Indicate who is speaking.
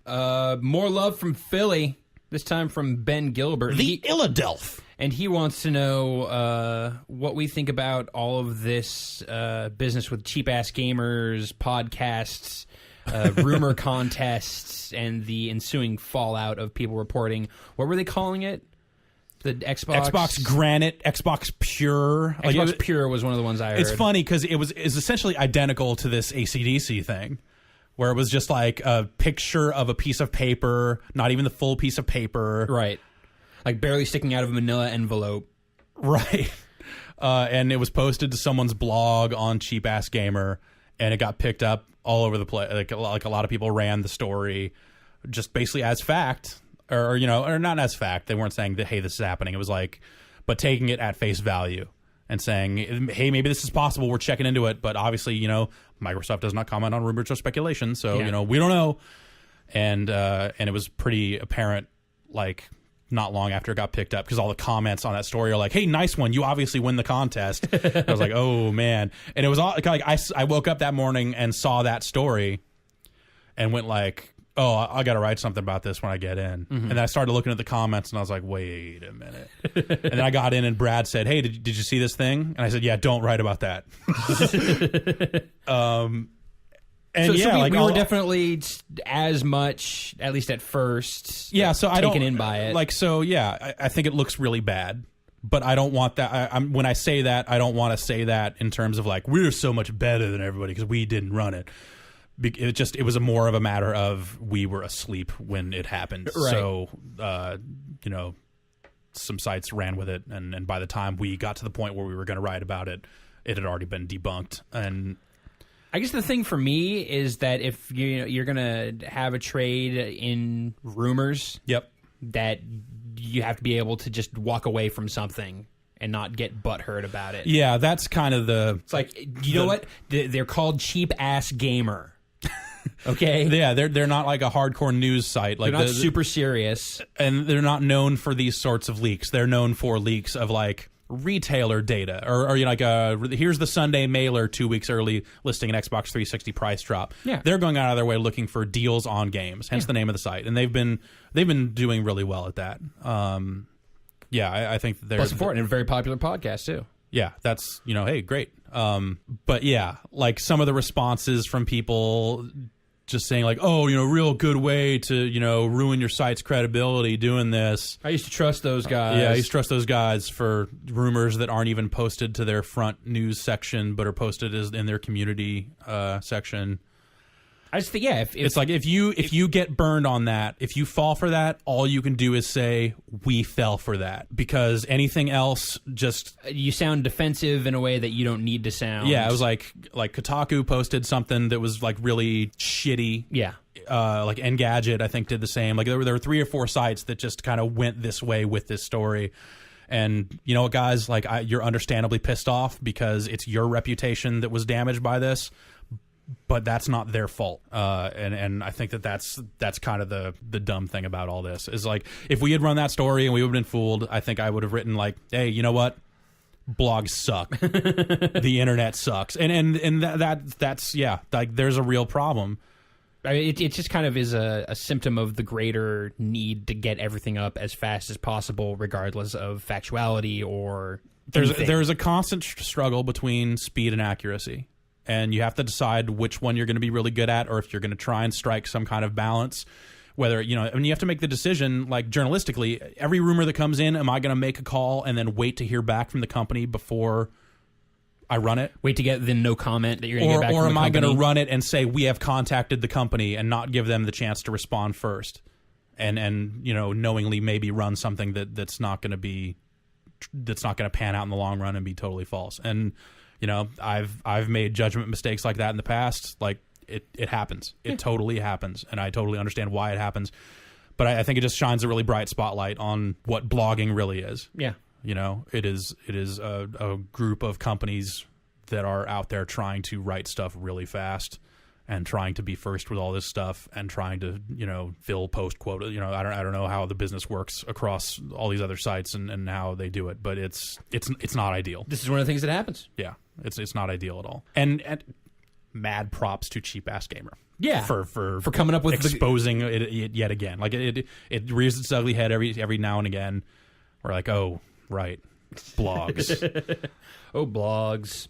Speaker 1: More love from Philly, this time from Ben Gilbert.
Speaker 2: The Illadelph.
Speaker 1: And he wants to know what we think about all of this business with cheap-ass gamers, podcasts, rumor contests, and the ensuing fallout of people reporting. What were they calling it? The
Speaker 2: Xbox Granite, Xbox Pure.
Speaker 1: Xbox Pure was one of the ones I heard.
Speaker 2: It's funny because it was essentially identical to this AC/DC thing, where it was just like a picture of a piece of paper, not even the full piece of paper.
Speaker 1: Right. Like barely sticking out of a manila envelope.
Speaker 2: Right. And it was posted to someone's blog on Cheap Ass Gamer, and it got picked up all over the place. Like a lot of people ran the story just basically as fact. Or not as fact. They weren't saying that, hey, this is happening. It was like, but taking it at face value and saying, hey, maybe this is possible. We're checking into it. But obviously, Microsoft does not comment on rumors or speculation. So, we don't know. And it was pretty apparent, like, not long after it got picked up, because all the comments on that story are like, hey, nice one. You obviously win the contest. I was like, oh, man. And it was all like, I woke up that morning and saw that story and went like, oh, I got to write something about this when I get in. Mm-hmm. And then I started looking at the comments, and I was like, wait a minute. And then I got in, and Brad said, hey, did you see this thing? And I said, yeah, don't write about that.
Speaker 1: We were definitely as much, at least at first, taken in by it.
Speaker 2: I think it looks really bad. But I don't want that. When I say that, I don't want to say that in terms of like, we're so much better than everybody because we didn't run it. It was more of a matter of we were asleep when it happened. Right. So, some sites ran with it, and by the time we got to the point where we were going to write about it, it had already been debunked. And
Speaker 1: I guess the thing for me is that if you're going to have a trade in rumors,
Speaker 2: yep,
Speaker 1: that you have to be able to just walk away from something and not get butthurt about it.
Speaker 2: Yeah, that's kind of the...
Speaker 1: It's like, know what? They're called Cheap Ass Gamer. Okay?
Speaker 2: Yeah, they're not like a hardcore news site. Like
Speaker 1: they're not super serious.
Speaker 2: And they're not known for these sorts of leaks. They're known for leaks of like retailer data. Or here's the Sunday mailer 2 weeks early listing an Xbox 360 price drop.
Speaker 1: Yeah.
Speaker 2: They're going out of their way looking for deals on games, hence the name of the site. And they've been doing really well at that. I think they're...
Speaker 1: That's important, and a very popular podcast, too.
Speaker 2: Yeah, that's, hey, great. But yeah, like some of the responses from people just saying like, oh, real good way to, ruin your site's credibility doing this.
Speaker 1: I used to trust those guys.
Speaker 2: I used to trust those guys for rumors that aren't even posted to their front news section, but are posted as in their community section.
Speaker 1: I just think,
Speaker 2: it's like if you get burned on that, if you fall for that, all you can do is say, we fell for that. Because anything else just...
Speaker 1: You sound defensive in a way that you don't need to sound.
Speaker 2: Yeah, it was like Kotaku posted something that was like really shitty.
Speaker 1: Yeah.
Speaker 2: Like Engadget, I think, did the same. Like there were 3 or 4 sites that just kind of went this way with this story. And you know what, guys? Like you're understandably pissed off because it's your reputation that was damaged by this. But that's not their fault, and I think that's kind of the dumb thing about all this is like if we had run that story and we would have been fooled, I think I would have written like, hey, you know what, blogs suck, the internet sucks, and that's like there's a real problem.
Speaker 1: I mean, it just kind of is a symptom of the greater need to get everything up as fast as possible, regardless of factuality or anything.
Speaker 2: There's a constant struggle between speed and accuracy. And you have to decide which one you're going to be really good at, or if you're going to try and strike some kind of balance. Whether, you have to make the decision, like journalistically, every rumor that comes in, am I going to make a call and then wait to hear back from the company before I run it?
Speaker 1: Wait to get the no comment that you're going to get back from the company?
Speaker 2: Or am I going to run it and say, we have contacted the company and not give them the chance to respond first? And knowingly maybe run something that's not going to pan out in the long run and be totally false. And... I've made judgment mistakes like that in the past. Like it happens. It totally happens, and I totally understand why it happens. But I think it just shines a really bright spotlight on what blogging really is.
Speaker 1: Yeah,
Speaker 2: it is a group of companies that are out there trying to write stuff really fast and trying to be first with all this stuff and trying to fill post quota. I don't know how the business works across all these other sites and how they do it, but it's not ideal.
Speaker 1: This is one of the things that happens.
Speaker 2: Yeah. It's not ideal at all. And mad props to Cheap Ass Gamer.
Speaker 1: Yeah,
Speaker 2: for
Speaker 1: coming up with
Speaker 2: exposing it yet again. Like it rears its ugly head every now and again. We're like, oh right, blogs.
Speaker 1: Oh, blogs.